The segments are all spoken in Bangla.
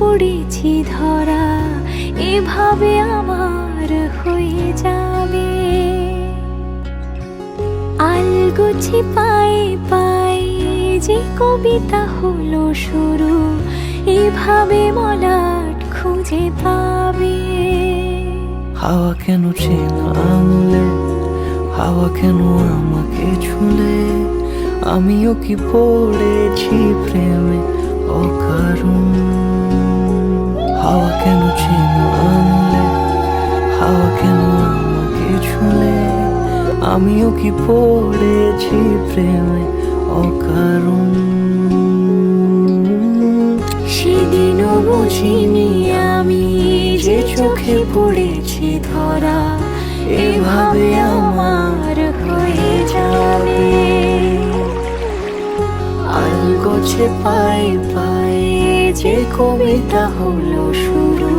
পড়েছি ধরা, এভাবে আমার হয়ে যাবে। আলগোছি পায়ে পায়ে যে কবিতা হলো শুরু, এভাবে মলাট খুঁজে পাবে। হাওয়া কেন চেনা আঙুলে, হাওয়া কেন আমাকে ছুলে, আমিও কি পড়েছি প্রেমে অকারণ। হাওয়া কেন চেনা আঙুলে, হাওয়া কেন আমাকে ছুলে, আমিও কি পড়েছি প্রেমে অকারণ। সেদিনও বুঝিনি আমি যে চোখে পড়েছি ধরা, এভাবে আমার হয়ে যাবে। আলগোছে পায়ে পায়ে যে কবিতা হলো শুরু,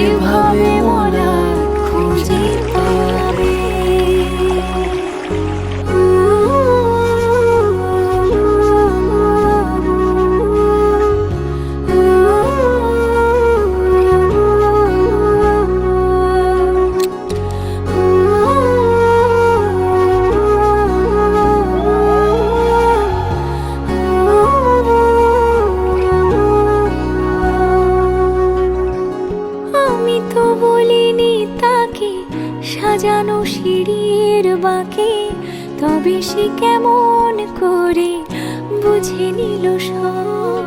এভাবে মলাট খুঁজে পাবে। আমি তো বলিনি তাকে সাজানো সিঁড়ির বাঁকে, তবে সে কেমন করে বুঝে নিল সব।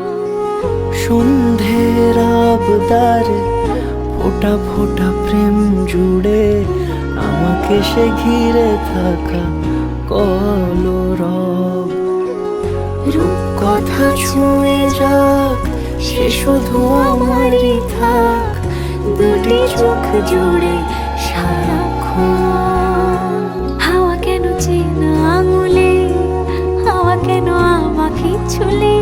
সন্ধ্যের আবদারে ফোটা ফোটা প্রেম জুড়ে, আমাকে সে ঘিরে থাকা কলরব। রূপকথা ছুঁয়ে যাক, সে শুধু আমারই থাক, দুটি চোখ জুড়ে সারাক্ষণ। হাওয়া কেন চেনা আঙুলে, হাওয়া কেন আমাকে ছুলে,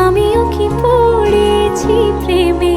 আমিও কি পড়েছি প্রেমে